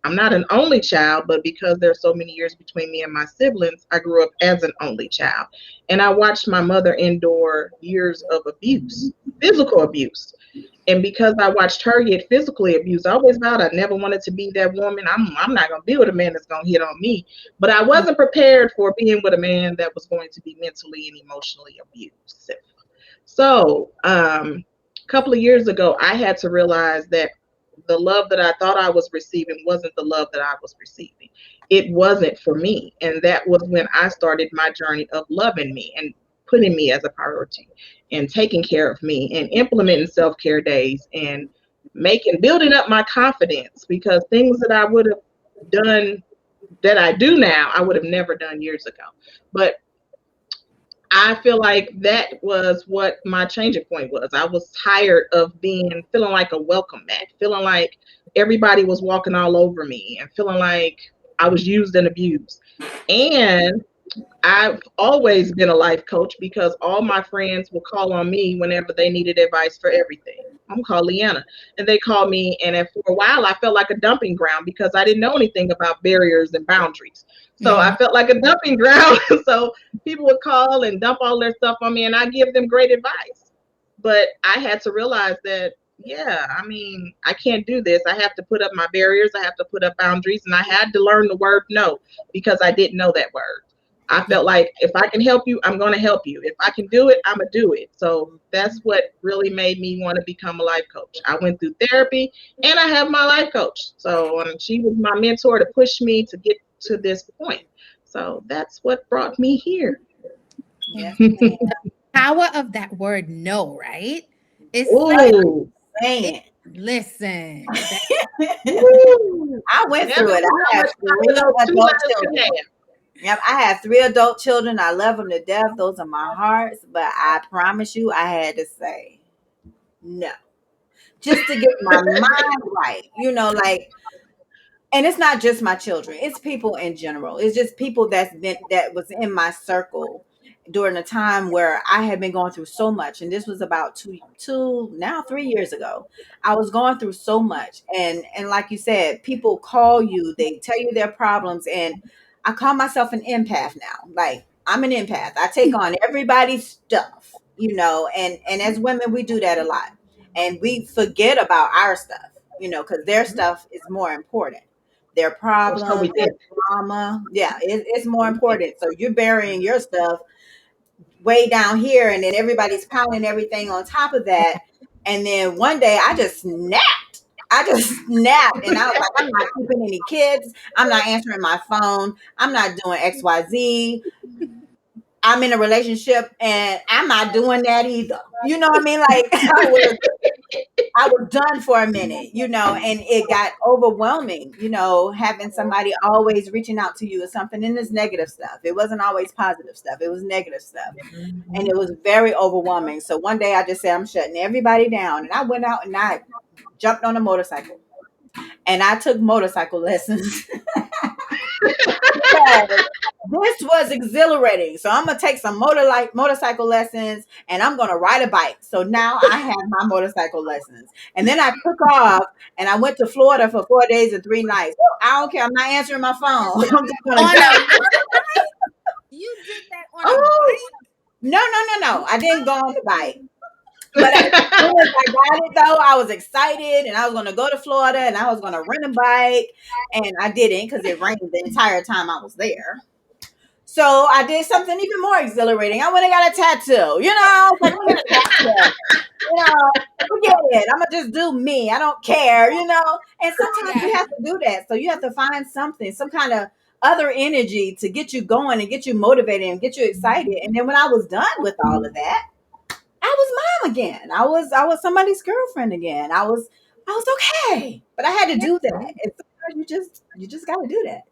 I'm not an only child, but because there's so many years between me and my siblings, I grew up as an only child. And I watched my mother endure years of abuse, physical abuse, and because I watched her get physically abused, I always vowed I never wanted to be that woman. I'm not gonna be with a man that's gonna hit on me. But I wasn't prepared for being with a man that was going to be mentally and emotionally abusive. So, a couple of years ago, I had to realize that the love that I thought I was receiving wasn't the love that I was receiving. It wasn't for me. And that was when I started my journey of loving me and putting me as a priority and taking care of me and implementing self care days and building up my confidence, because things that I would have done that I do now, I would have never done years ago. But I feel like that was what my changing point was. I was tired of feeling like a welcome mat, feeling like everybody was walking all over me, and feeling like I was used and abused. And I've always been a life coach because all my friends will call on me whenever they needed advice for everything. I'm called Leanna. And they called me, and for a while, I felt like a dumping ground because I didn't know anything about barriers and boundaries. So I Mhm. felt like a dumping ground. So people would call and dump all their stuff on me, and I give them great advice. But I had to realize that, yeah, I mean, I can't do this. I have to put up my barriers, I have to put up boundaries, and I had to learn the word no because I didn't know that word. I felt like if I can help you, I'm going to help you. If I can do it, I'm going to do it. So that's what really made me want to become a life coach. I went through therapy and I have my life coach. So she was my mentor to push me to get to this point. So that's what brought me here. Yes, ma'am. Power of that word no, right? It's like, Ooh, it, Man, listen, that, woo. I went Never through it. knew I how have much power three those two adult letters could children. have. Yep, I have three adult children. I love them to death. Those are my hearts. But I promise you, I had to say no just to get my mind right. Like, and it's not just my children, it's people in general. It's just people that was in my circle during a time where I had been going through so much. And this was about now 3 years ago. I was going through so much, and like you said, people call you, they tell you their problems. And I call myself an empath now. Like, I'm an empath, I take on everybody's stuff, and as women, we do that a lot, and we forget about our stuff, because their stuff is more important. Their Oh, so we problems, their did. trauma. Yeah, it's more important. So you're burying your stuff way down here, and then everybody's pounding everything on top of that. And then one day I just snapped. I just snapped, and I was like, I'm not keeping any kids. I'm not answering my phone. I'm not doing XYZ. I'm in a relationship, and I'm not doing that either. You know what I mean? Like, I was done for a minute, and it got overwhelming, having somebody always reaching out to you or something. And it's negative stuff. It wasn't always positive stuff. It was negative stuff. And Mhm. it was very overwhelming. So one day I just said, I'm shutting everybody down. And I went out and I jumped on a motorcycle and I took motorcycle lessons. Because this was exhilarating. So I'm gonna take some motorcycle lessons, and I'm gonna ride a bike. So now I have my motorcycle lessons. And then I took off and I went to Florida for 4 days and 3 nights. I don't care. I'm not answering my phone. I'm just gonna On go. a motorbike? You did that on a Oh. bike? No. I didn't go on the bike. But as soon as I got it, though, I was excited, and I was going to go to Florida, and I was going to rent a bike, and I didn't because it rained the entire time I was there. So I did something even more exhilarating. I went and got a tattoo. I was like, let me get a tattoo. Forget it. I'm gonna just do me. I don't care. And sometimes Yeah. you have to do that. So you have to find something, some kind of other energy to get you going and get you motivated and get you excited. And then when I was done with all of that, I was mom again. I was somebody's girlfriend again. I was okay. But I had to do that. And sometimes you just gotta do that.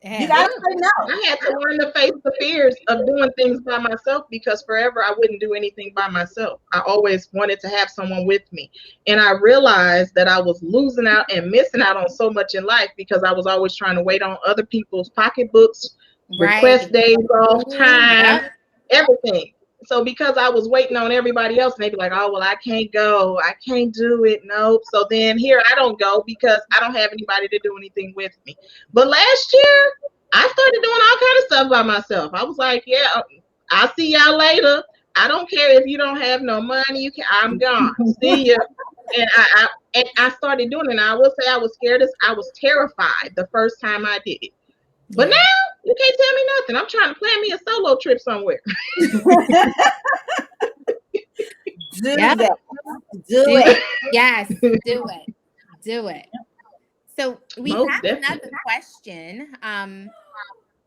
You Yeah. Yeah, gotta say no. I had to learn to face the fears of doing things by myself because forever I wouldn't do anything by myself. I always wanted to have someone with me. And I realized that I was losing out and missing out on so much in life because I was always trying to wait on other people's pocketbooks, request Right. days off, time, Yep. everything. So because I was waiting on everybody else, and they'd be like, "Oh, well, I can't go. I can't do it. Nope." So then here I don't go because I don't have anybody to do anything with me. But last year, I started doing all kind of stuff by myself. I was like, "Yeah, I'll see y'all later. I don't care if you don't have no money. You can. I'm gone. See ya." And I started doing it. And I will say I was scared. I was terrified the first time I did it. But Yeah. now you can't tell me nothing. I'm trying to plan me a solo trip somewhere. Do Yep. that. Do Do it. it. Yes. Do it. Do it. So we Most have definitely. another question,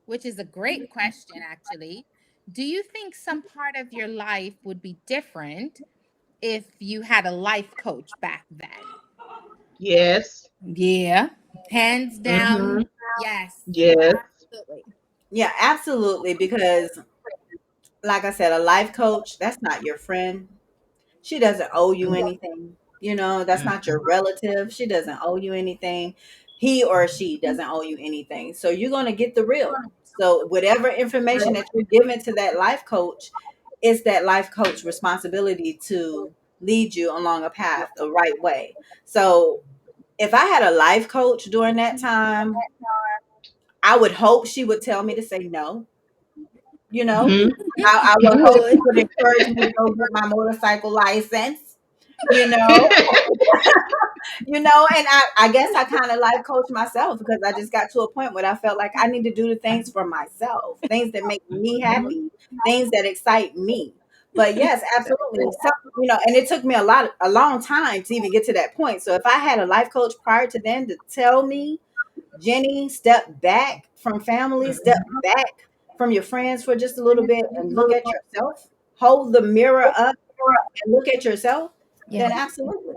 which is a great question, actually. Do you think some part of your life would be different if you had a life coach back then? Yes. Yeah. Hands Mm-hmm. down. Yes. Yes. Absolutely. Yeah, absolutely. Because, like I said, a life coach, that's not your friend. She doesn't owe you anything. That's not your relative. She doesn't owe you anything. He or she doesn't owe you anything. So you're going to get the real. So whatever information that you're giving to that life coach, it's that life coach responsibility to lead you along a path the right way. So if I had a life coach during that time, I would hope she would tell me to say no. You know, Mm-hmm. I would You hope she would. would encourage me to go get my motorcycle license. You know, and I guess I kind of life coach myself because I just got to a point where I felt like I need to do the things for myself, things that make me happy, things that excite me. But yes, absolutely. So, and it took me a long time to even get to that point. So if I had a life coach prior to then to tell me, Jenny, step back from family, step back from your friends for just a little bit and look at yourself, hold the mirror up and look at yourself, Yeah. then absolutely.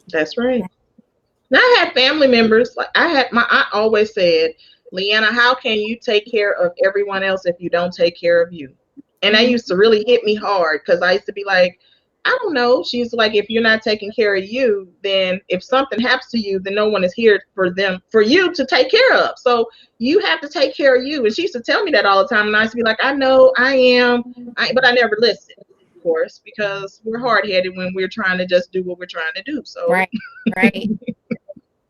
That's right. Now I had family members. Like I had my aunt always said, "Leanna, how can you take care of everyone else if you don't take care of you?" And that Mhm. used to really hit me hard because I used to be like, I don't know. She's like, if you're not taking care of you, then if something happens to you, then no one is here for you to take care of. So you have to take care of you. And she used to tell me that all the time. And I used to be like, I know I am, but I never listened, of course, because we're hard headed when we're trying to just do what we're trying to do. So Right. Right.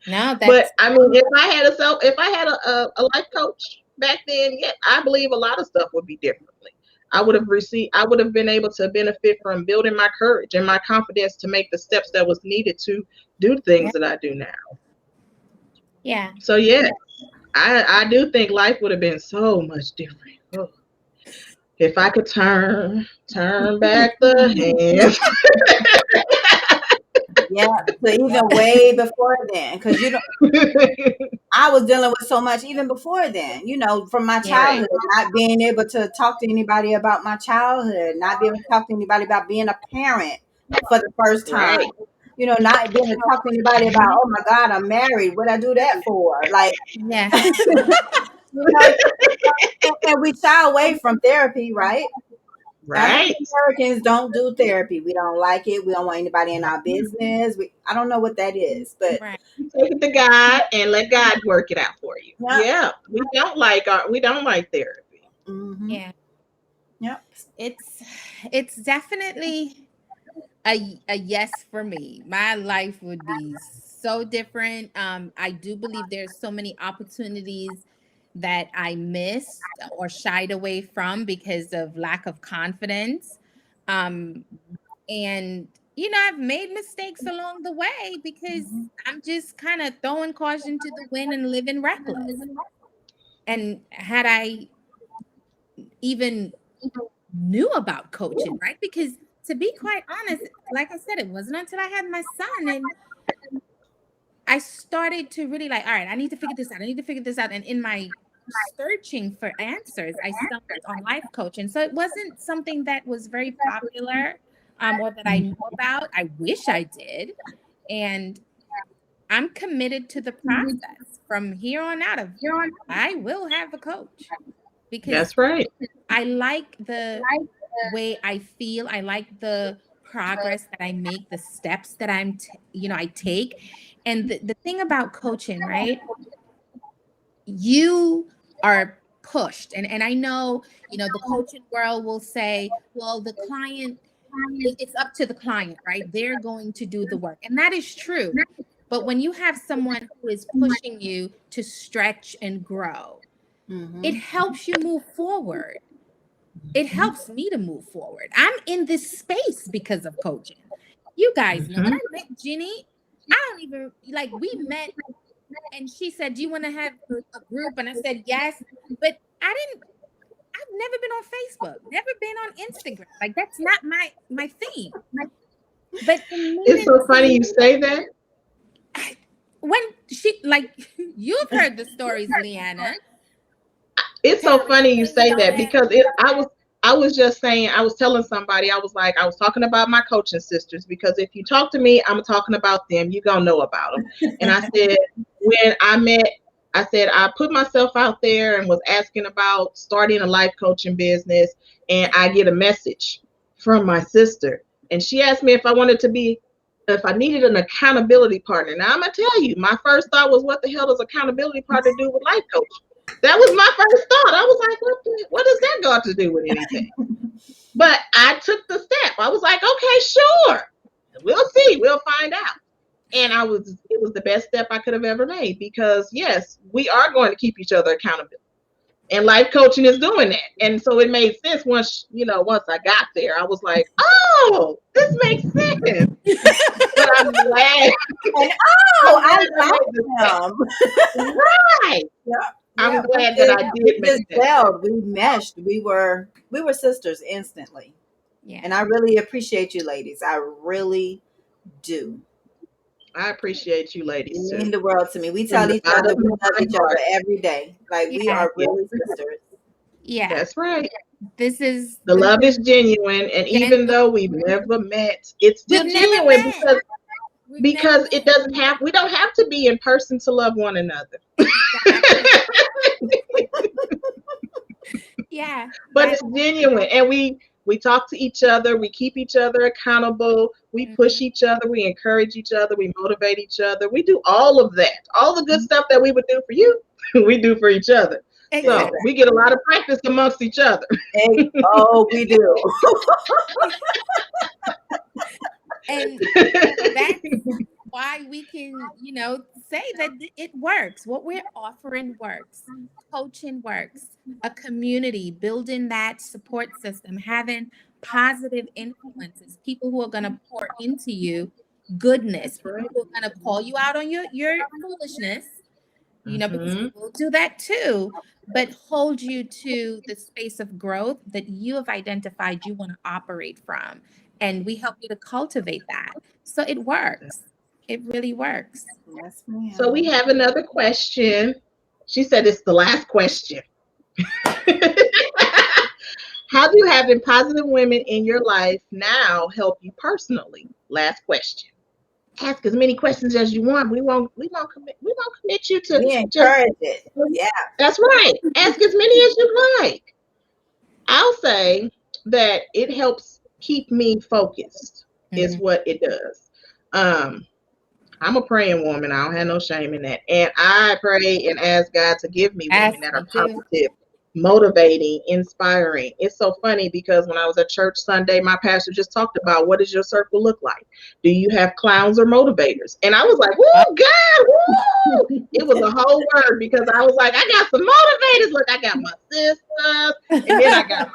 No, but that's I mean, if I had a life coach back then, yeah, I believe a lot of stuff would be differently. I would have been able to benefit from building my courage and my confidence to make the steps that was needed to do the yeah. things that I do now. Yeah. So yeah, I do think life would have been so much different. Oh, if I could turn back the hands. Yeah. So even way before then, because I was dealing with so much even before then, from my Yeah. Right, childhood, not being able to talk to anybody about my childhood, not being able to talk to anybody about being a parent for the first time, right. not being able to talk to anybody about, oh my God, I'm married. What I do that for? Like, Yeah. you know, and we shy away from therapy, right? Right. African Americans don't do therapy. We don't like it. We don't want anybody in our business. I don't know what that is, but Right. Take it to God and let God work it out for you. yeah. Yeah. We don't like therapy. Mm-hmm. Yeah. Yep. It's it's definitely a yes for me. My life would be so different. I do believe there's so many opportunities that I missed or shied away from because of lack of confidence. Um, and I've made mistakes along the way because Mm-hmm. I'm just kind of throwing caution to the wind and living reckless. And had I even knew about coaching, right? Because to be quite honest, like I said, it wasn't until I had my son and I started to really like, all right, I need to figure this out. I need to figure this out. And in my searching for answers, I stumbled on life coaching. So it wasn't something that was very popular or that I knew about. I wish I did. And I'm committed to the process from here on out of I will have a coach because That's right. I like the way I feel. I like the progress that I make, the steps that I take. And the thing about coaching, right? You are pushed. And I know, the coaching world will say, well, the client, it's up to the client, right? They're going to do the work. And that is true. But when you have someone who is pushing you to stretch and grow, it Mm-hmm. helps you move forward. It helps me to move forward. I'm in this space because of coaching. You guys know when Hmm. I met Ginny, I don't even like we met and she said, "Do you want to have a group?" And I said, "Yes." But I've never been on Facebook, never been on Instagram. Like that's not my thing. But in It's needing so funny you to say that. when she like you've heard the stories, Leanna, It's so telling funny you me say don't that have because I was just saying I was telling somebody I was talking about my coaching sisters because if you talk to me I'm talking about them, you gonna know about them. And I said when I met I said I put myself out there and was asking about starting a life coaching business, and I get a message from my sister and she asked me if I needed an accountability partner. Now I'm gonna tell you, my first thought was, what the hell does accountability partner do with life coaching? That was my first thought. I was like, what does that got to do with anything? But I took the step. I was like, okay, sure. We'll see. We'll find out. And it was the best step I could have ever made because yes, we are going to keep each other accountable. And life coaching is doing that. And so it made sense once I got there, I was like, oh, this makes sense. But I'm glad, And I'm I glad I made the step. like them. Right. Yeah, I'm yeah. glad that I We did make just that step. gelled. We meshed. We were sisters instantly. yeah. And I really appreciate you ladies. I really do. I appreciate you You ladies too. mean the world to me. We From tell the each other bottom we of love my each other heart. every day. Like we Yeah. are really sisters. Yeah. That's right. This The is love is genuine, and even genuine. though we've never met, it's We've still never genuine met. We've never because it met. doesn't have we don't have to be in person to love one another. Exactly. Yeah. But That it's genuine, and we talk to each other, we keep each other accountable, we mhm. push each other, we encourage each other, we motivate each other, we do all of that, all the good stuff that we would do for you. We do for each other, so Exactly. we get a lot of practice amongst each other. Oh, we do. And that's why we can, say that it works. What we're offering works. Coaching works. A community, building that support system, having positive influences, people who are going to pour into you goodness, That's people right. who are going to call you out on your foolishness, because we Hmm. will do that too, but hold you to the space of growth that you have identified you want to operate from. And we help you to cultivate that. So it works. It really works. Yes, So we ma'am. have another question. She said it's the last question. How do having positive women in your life now help you personally? Last question. Ask as many questions as you want. We won't commit you to We just encourage it. Yeah. that's right. Ask as many as you like. I'll say, that it helps keep me focused, is Mhm. what it does. Um, I'm a praying woman. I don't have no shame in that. And I pray and ask God to give me women Yes, that are me too. positive, motivating, inspiring. It's so funny because when I was at church Sunday, my pastor just talked about, what does your circle look like? Do you have clowns or motivators? And I was like, Uh, woo, God, woo! It was a whole word because I was like, I got some motivators. Look, I got my sisters, and then I got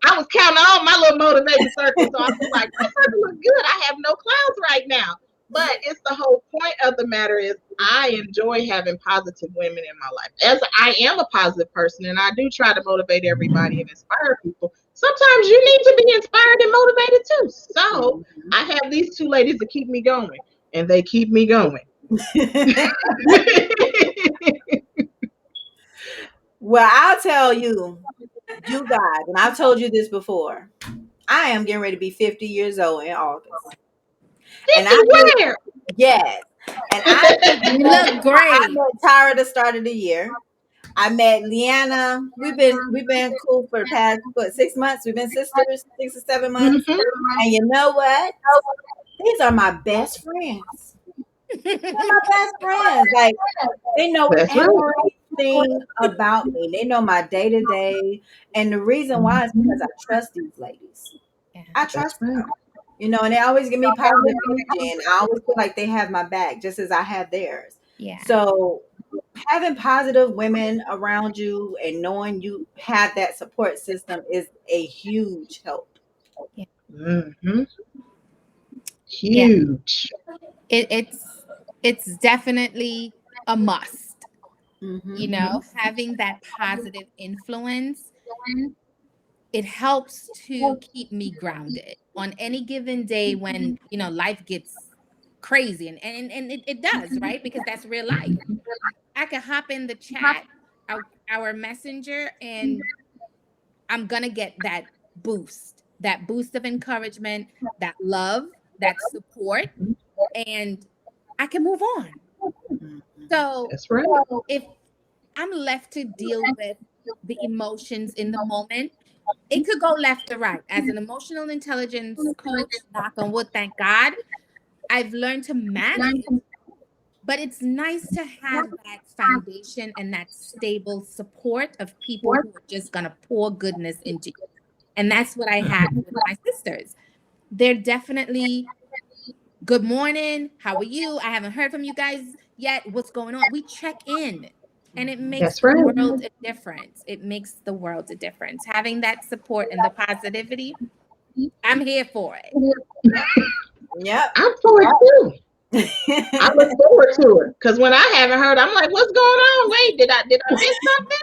I was counting all my little motivating circles. So I was like, my circle is good. I have no clowns right now. But it's the whole point of the matter is I enjoy having positive women in my life. As I am a positive person and I do try to motivate everybody and inspire people, sometimes you need to be inspired and motivated too. So Mhm. I have these two ladies to keep me going, and they keep me going. Well, I'll tell you, you guys, and I've told you this before. I am getting ready to be 50 years old in August. And 50 I knew, where? yes. And I knew, you look I great. met Tara at the start of the year. I met Leanna. We've been cool for the past, what, 6 months. We've been sisters 6 or 7 months. Mhm. And you know what? These are my best friends. They're my best friends. Like, they know That's right. everything about me. They know my day to day. And the reason why is because I trust these ladies. Yeah, I That's trust right. them. And they always give me positive energy. And I always feel like they have my back just as I have theirs. yeah, So having positive women around you and knowing you have that support system is a huge help. yeah, Hmm. yeah. Huge. It's definitely a must. You Hmm. know, having that positive influence, it helps to keep me grounded on any given day when, life gets crazy, and it does, right? Because that's real life. I can hop in the chat, our messenger, and I'm gonna get that boost of encouragement, that love, that support, and I can move on. So That's right. if I'm left to deal with the emotions in the moment, it could go left or right. As an emotional intelligence coach, knock on wood, thank God, I've learned to manage. But it's nice to have that foundation and that stable support of people who are just going to pour goodness into you. And that's what I have with my sisters. They're definitely, good morning. How are you? I haven't heard from you guys yet. What's going on? We check in, and it makes That's the right. world a difference. It makes the world a difference. Having that support and the positivity, I'm here for it. Yep. I'm for it too. I look forward to it because when I haven't heard, I'm like, "What's going on? Wait, did I miss something?"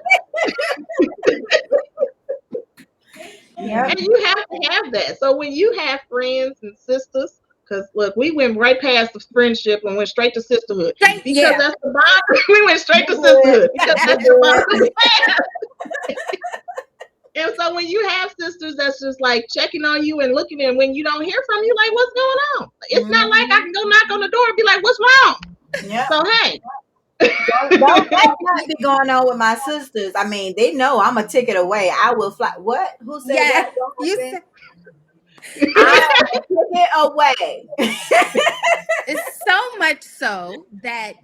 Yep. And you have to have that. So when you have friends and sisters, because look, we went right past the friendship and went straight to sisterhood Straight, because yeah. that's the bottom. We went straight to You sisterhood because did. that's the bottom of You the class. And so when you have sisters that's just like checking on you and looking, and when you don't hear from you, like, what's going on? did. It's not like I Hmm. can go knock on the door and be like, what's wrong? Yep. So hey. Don't let nothing be going on with my sisters. I mean, they know I'm a ticket away. I will fly. What? Who said Yeah. what? What You happened? said I am a ticket away. it's so much so that,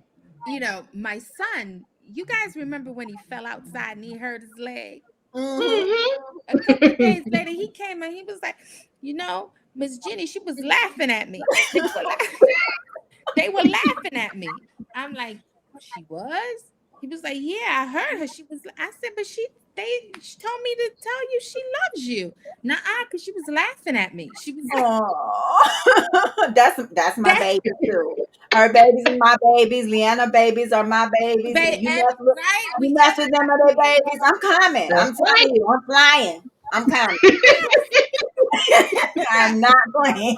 my son, you guys remember when he fell outside and he hurt his leg? Hmm. Mhm. A couple of days later, he came and he was like, Miss Jenny, she was laughing at me. They were laughing at me. I'm like, she was? He was like, yeah, I heard her. I said, but she told me to tell you she loves you. Nuh-uh, because she was laughing at me. She was Oh, that's my that, baby too. Her babies are my babies. Leanna babies are my babies. right? You We mess with them or their babies. I'm coming. That's I'm right. telling you, I'm flying. I'm coming. yes, I'm not playing.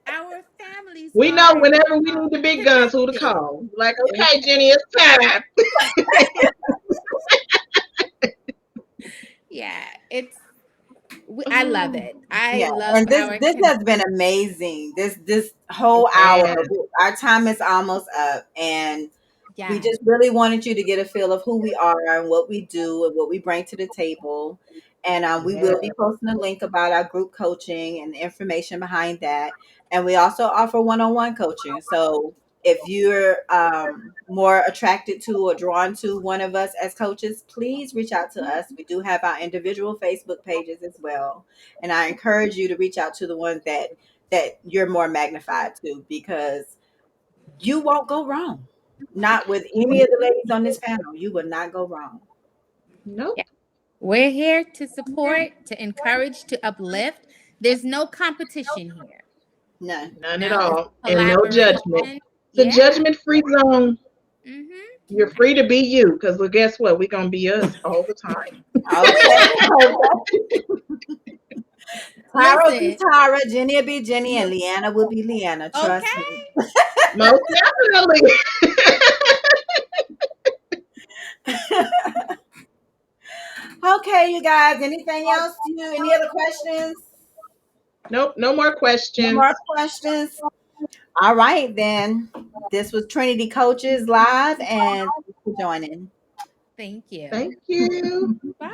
our families We know are whenever we need the big guns, who to connected. call. Like, okay, Jenny, it's time. Yeah, I love it. I Yeah, love and this our this has been connection. amazing. This whole hour, Yeah. our time is almost up, and We Yes. just really wanted you to get a feel of who we are and what we do and what we bring to the table. And we Yeah. will be posting a link about our group coaching and the information behind that. And we also offer one-on-one coaching. So if you're more attracted to or drawn to one of us as coaches, please reach out to us. We do have our individual Facebook pages as well. And I encourage you to reach out to the ones that you're more magnified to, because you won't go wrong. Not with any of the ladies on this panel. You will not go wrong. Yeah. Nope. We're here to support, to encourage, to uplift. There's no competition here. None. None at No, it's all. And no judgment. collaboration. It's a Yeah. judgment free zone. Mm-hmm. You're free to be you because, well, guess what? We're going to be us all the time. Okay. Okay. Tara will be Listen, Tara, Jenny will be Jenny, and Leanna will be Leanna. Trust me. okay. Most definitely. Okay, you guys. Anything else? You any other questions? Nope. No more No more questions. questions. All right, then. This was Trinity Coaches Live, and thanks for joining. Thank you. Thank you. Bye.